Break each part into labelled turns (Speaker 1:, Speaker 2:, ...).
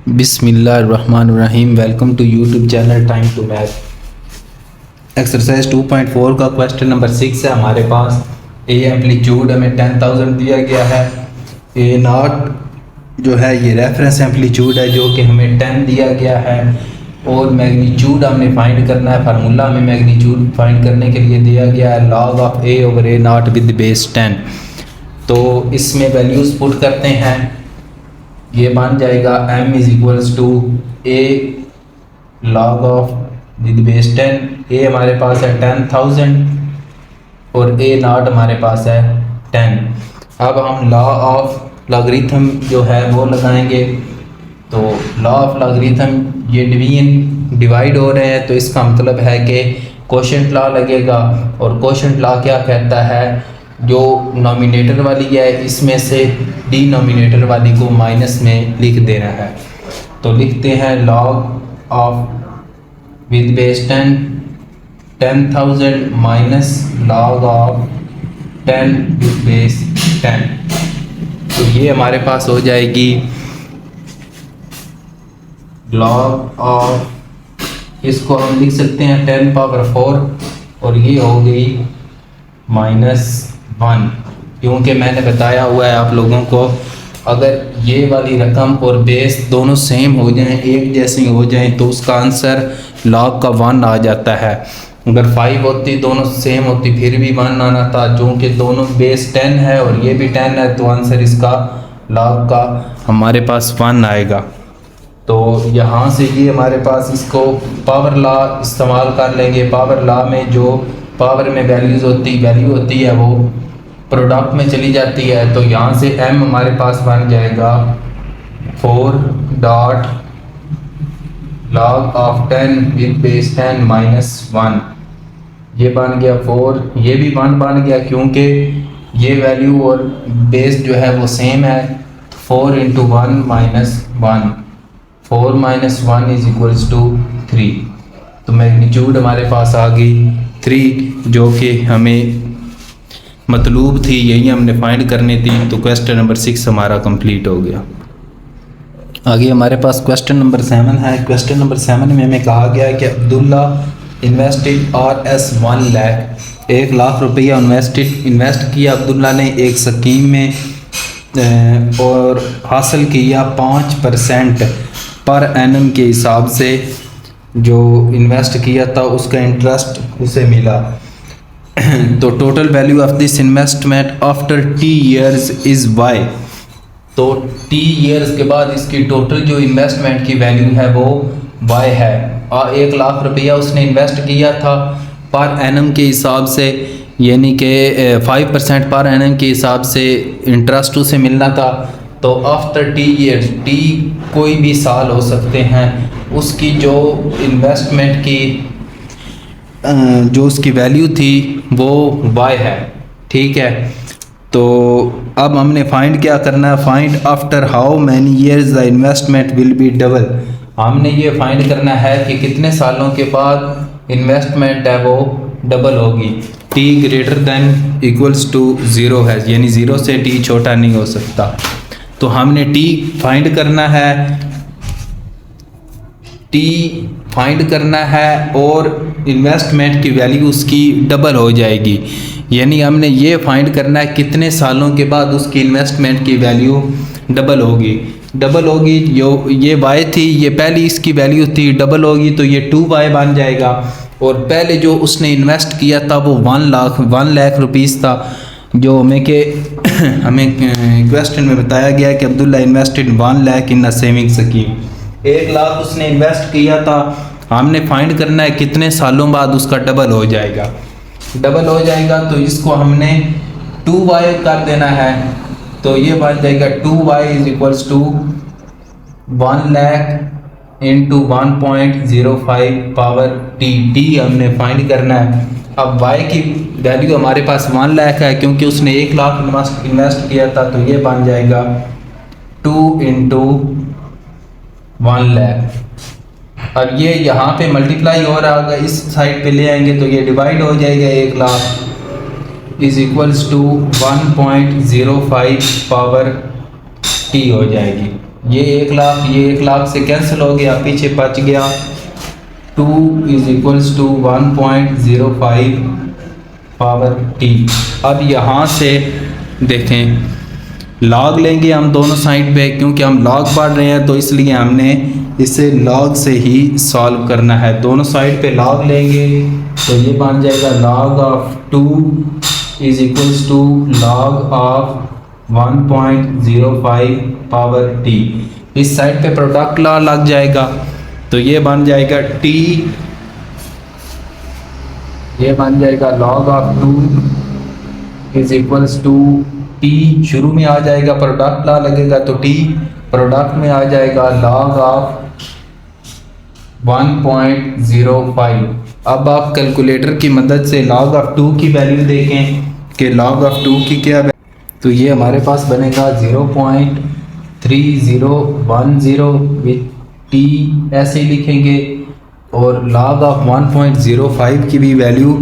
Speaker 1: बिस्मिल्लाहिर्रहमानिर्रहीम। Welcome to YouTube channel time to math. Exercise 2.4 का question number 6 है हमारे पास। ए एम्पलीट्यूड हमें 10,000 दिया गया है। ए नॉट जो है ये रेफरेंस एम्पलीट्यूड है जो कि हमें 10 दिया गया है, और मैग्नीट्यूड हमने फाइंड करना है। फार्मूला हमें मैग्नीट्यूड फाइंड करने के लिए दिया गया है log of A over A not with base 10। तो इसमें वैल्यूज़ पुट करते हैं। ये बन जाएगा m is equals to a log of with base 10। ए हमारे पास है 10,000 और ए नॉट हमारे पास है 10। अब हम लॉ ऑफ लॉगरिथम जो है वो लगाएंगे। तो लॉ ऑफ लॉगरिथम ये डिवाइड हो रहे हैं, तो इसका मतलब है कि कोशेंट लॉ लगेगा। और कोशेंट लॉ क्या कहता है, जो नॉमिनेटर वाली है इसमें से डिनोमिनेटर वाली को माइनस में लिख देना है। तो लिखते हैं log of with base 10,000 minus log of 10 with base 10। तो ये हमारे पास हो जाएगी लॉग ऑफ, इसको हम लिख सकते हैं 10 पावर 4, और ये हो गई -1। क्योंकि मैंने बताया हुआ है आप लोगों को, अगर ये वाली रकम और बेस दोनों सेम हो जाएं, एक जैसे हो जाएं, तो उसका आंसर लॉग का 1 आ जाता है। अगर 5 होती, दोनों सेम होती, फिर भी 1 आना था। चूँकि दोनों बेस 10 है और ये भी 10 है, तो आंसर इसका लॉग का हमारे पास 1 आएगा। तो यहाँ से ये हमारे पास इसको पावर लॉ इस्तेमाल कर लेंगे। पावर लॉ में जो पावर में वैल्यू होती है वो प्रोडक्ट में चली जाती है। तो यहाँ से m हमारे पास बन जाएगा 4 dot log of 10 with base 10 -1। ये बन गया 4, ये भी 1 बन गया क्योंकि ये वैल्यू और बेस जो है वो सेम है। 4 × 1 - 1, 4 - 1 इज इक्वल्स टू 3। तो मैग्नीट्यूड हमारे पास आ गई 3, जो कि हमें मतलूब थी, यही हमने फाइंड करनी थी। तो क्वेश्चन नंबर 6 हमारा कंप्लीट हो गया। आगे हमारे पास क्वेश्चन नंबर 7 है। क्वेश्चन नंबर 7 में हमें कहा गया है कि अब्दुल्ला इन्वेस्टेड RS 1 लाख, 1 लाख रुपया इन्वेस्ट किया अब्दुल्ला ने एक स्कीम में, और हासिल किया 5% पर एनम के हिसाब से। जो इन्वेस्ट किया था उसका इंटरेस्ट उसे मिला। तो total value of this investment after T years is Y। तो T years के बाद इसकी टोटल जो इन्वेस्टमेंट की वैल्यू है वो Y है। और 1 लाख रुपया उसने इन्वेस्ट किया था पर एनम के हिसाब से, यानी कि 5% पर एनम के हिसाब से इंटरेस्ट उसे मिलना था। तो आफ्टर T years, T कोई भी साल हो सकते हैं, उसकी जो इन्वेस्टमेंट की जो उसकी वैल्यू थी वो Y है। ठीक है, तो अब हमने फाइंड क्या करना है, find after how many years the investment will be double. हमने ये फाइंड करना है कि कितने सालों के बाद इन्वेस्टमेंट है वो डबल होगी। T > 0 है, यानी 0 से T छोटा नहीं हो सकता। तो हमने T फाइंड करना है और इन्वेस्टमेंट की वैल्यू उसकी डबल हो जाएगी। यानी हमने ये फाइंड करना है कितने सालों के बाद उसकी इन्वेस्टमेंट की वैल्यू डबल होगी। ये Y थी, ये पहली इसकी वैल्यू थी, डबल होगी तो ये 2Y बन जाएगा। और पहले जो उसने इन्वेस्ट किया था वो 1 लाख रुपीस था, जो हमें क्वेश्चन में बताया गया है कि Abdullah invested 1 lakh in a saving scheme. 1 lakh उसने इन्वेस्ट किया था, हमने फाइंड करना है कितने सालों बाद उसका डबल हो जाएगा। तो इसको हमने 2Y कर देना है। तो ये बन जाएगा 2Y is equals to 1 lakh into 1.05 power T हमने फाइंड करना है। अब Y की वैल्यू हमारे पास 1 लाख है क्योंकि उसने 1 लाख इन्वेस्ट किया था। तो ये बन जाएगा 2 × 1 लाख, और ये यहाँ पे मल्टीप्लाई हो रहा होगा, इस साइड पे ले आएंगे तो ये डिवाइड हो जाएगा। 1 lakh is equals to 1.05 power T हो जाएगी। ये 1,00,000 ये 1,00,000 से कैंसिल हो गया, पीछे बच गया 2 is equals to 1.05 power T. अब यहाँ से देखें लॉग लेंगे हम दोनों साइड पे, क्योंकि हम लॉग पढ़ रहे हैं तो इसलिए हमने इसे लॉग से ही सॉल्व करना है। दोनों साइड पे लॉग लेंगे तो ये बन जाएगा log of 2 is equals to log of 1.05 power T. इस साइड पे प्रोडक्ट लॉ लग जाएगा तो ये बन जाएगा टी, ये बन जाएगा log of 2 is equals to T, शुरू में आ जाएगा प्रोडक्ट लॉ लगेगा तो टी, प्रोडक्ट में आ जाएगा लॉग ऑफ 1.05। अब आप कैलकुलेटर की मदद से log ऑफ 2 की वैल्यू देखें कि log ऑफ 2 की क्या वैल्यू, तो ये हमारे पास बनेगा 0.3010 विथ टी ऐसे ही लिखेंगे, और log ऑफ 1.05 की भी वैल्यू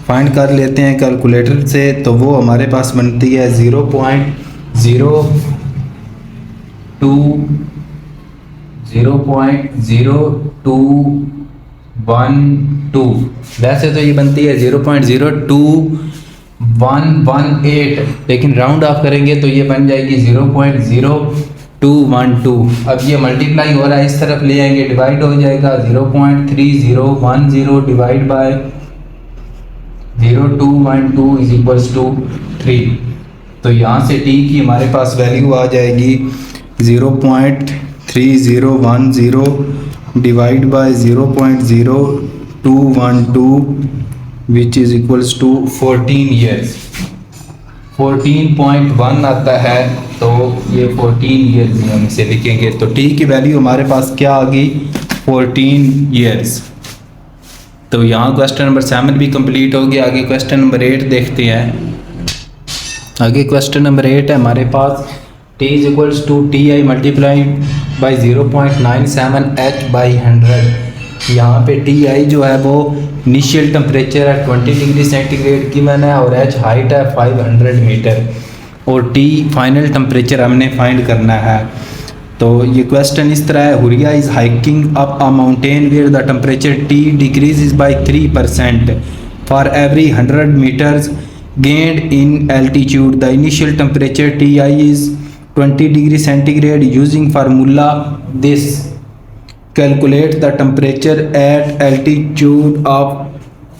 Speaker 1: फाइंड कर लेते हैं कैलकुलेटर से, तो वो हमारे पास बनती है 0.0212। वैसे तो ये बनती है 0.02118, लेकिन राउंड ऑफ करेंगे तो ये बन जाएगी 0.0212। अब ये मल्टीप्लाई हो रहा है, इस तरफ ले आएंगे डिवाइड हो जाएगा 0.3010 divide by 0212 is equals to 3। तो यहाँ से टी की हमारे पास वैल्यू आ जाएगी 0.3010 divide by 0.0212 which is equals to 14 years. 14.1 आता है तो ये 14 ईयर्स हम इसे लिखेंगे, तो टी की वैल्यू हमारे पास क्या आ गई 14 ईयर्स। तो यहाँ क्वेश्चन नंबर 7 भी कंप्लीट हो गया। आगे क्वेश्चन नंबर 8 देखते हैं। आगे क्वेश्चन नंबर 8 है हमारे पास T is equals to T I multiply by 0.97 H by 100। यहाँ पे टी आई जो है वो इनिशियल टेम्परेचर है 20 डिग्री सेंटीग्रेड की मैंने, और H हाइट है 500 मीटर, और T फाइनल टेम्परेचर हमने फाइंड करना है। तो ये क्वेश्चन इस तरह है, Huriya is hiking up a mountain where the temperature T decreases by 3% for every 100 meters gained in altitude. The initial temperature Ti is 20 degree centigrade. Using formula this, calculate the temperature at altitude of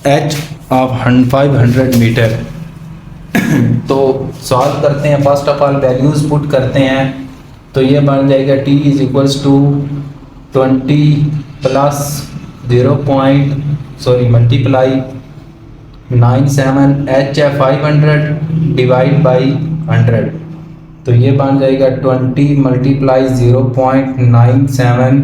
Speaker 1: H of 500 meter. तो solve करते हैं, first of all values put करते हैं, तो ये बन जाएगा T is equals to 20 plus 0. Multiply 97 H है 500 डिवाइड बाई 100, तो ये बन जाएगा 20 multiply 0.97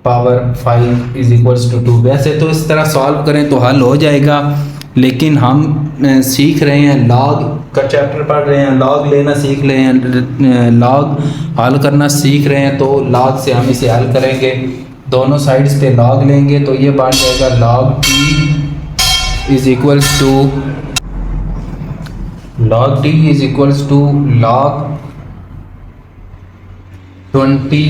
Speaker 1: power 5 is equals to 2। वैसे तो इस तरह सॉल्व करें तो हल हो जाएगा, लेकिन हम सीख रहे हैं, लॉग का चैप्टर पढ़ रहे हैं, लॉग लेना सीख रहे हैं, लॉग हल करना सीख रहे हैं, तो लॉग से हम इसे हल करेंगे। दोनों साइड्स पे लॉग लेंगे तो ये बन जाएगा log T is equals to log T is equals to log 20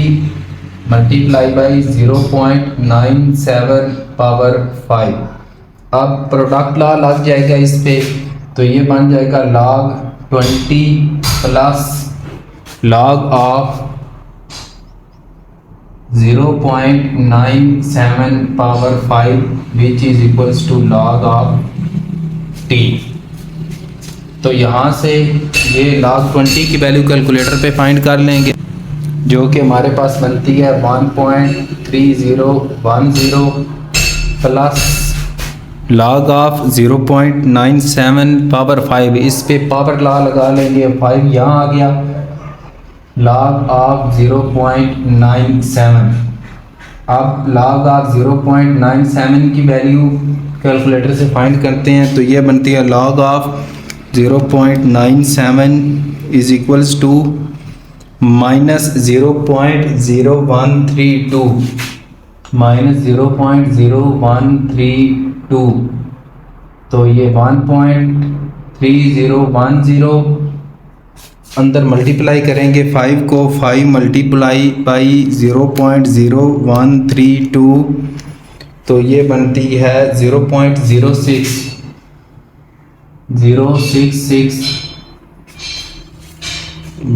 Speaker 1: multiply by 0.97 power 5। अब प्रोडक्ट लॉ लग जाएगा इस पे, तो ये बन जाएगा log 20 plus log of 0.97 power 5 which is equals to log of T। तो यहाँ से ये log 20 की वैल्यू कैलकुलेटर पे फाइंड कर लेंगे, जो कि हमारे पास बनती है 1.3010 प्लस log ऑफ 0.97 पावर 5। इस पे पावर लॉ लगा लेंगे, 5 यहाँ आ गया, log ऑफ 0.97। अब log ऑफ 0.97 की वैल्यू कैलकुलेटर से फाइंड करते हैं, तो ये बनती है log of 0.97 is equals to minus 0.0132 minus 0.0132, तो ये 1.3010 अंदर मल्टीप्लाई करेंगे 5 को 5 मल्टीप्लाई बाई 0.0132 तो ये बनती है 0.066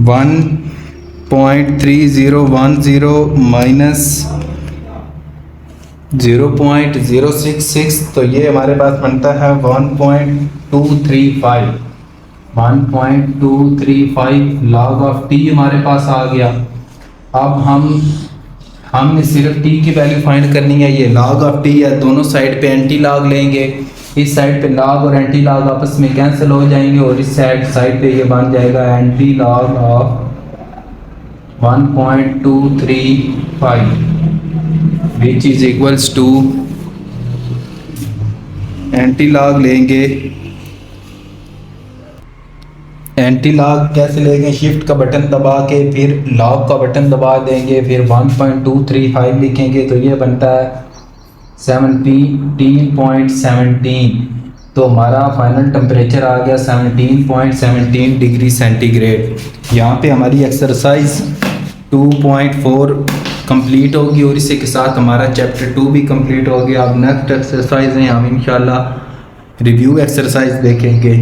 Speaker 1: 1.3010 माइनस 0.066 तो ये हमारे पास बनता है 1.235 लॉग ऑफ टी हमारे पास आ गया। अब हमने सिर्फ टी की वैल्यू फाइंड करनी है। ये लॉग ऑफ टी है, दोनों साइड पे एंटी लॉग लेंगे। इस साइड पे लॉग और एंटी लॉग आपस में कैंसिल हो जाएंगे और इस साइड पे ये बन जाएगा antilog of 1.235 which is equals to antilog लेंगे। एंटी लॉग कैसे लेंगे? शिफ्ट का बटन दबा के फिर लॉग का बटन दबा देंगे, फिर 1.235 लिखेंगे तो ये बनता है 17.17। तो हमारा फाइनल टेम्परेचर आ गया 17.17 डिग्री सेंटीग्रेड। यहाँ पे हमारी एक्सरसाइज 2.4 कंप्लीट होगी और इसी के साथ हमारा चैप्टर 2 भी कंप्लीट हो गया। अब नेक्स्ट एक्सरसाइज है, हम इंशाल्लाह रिव्यू एक्सरसाइज देखेंगे।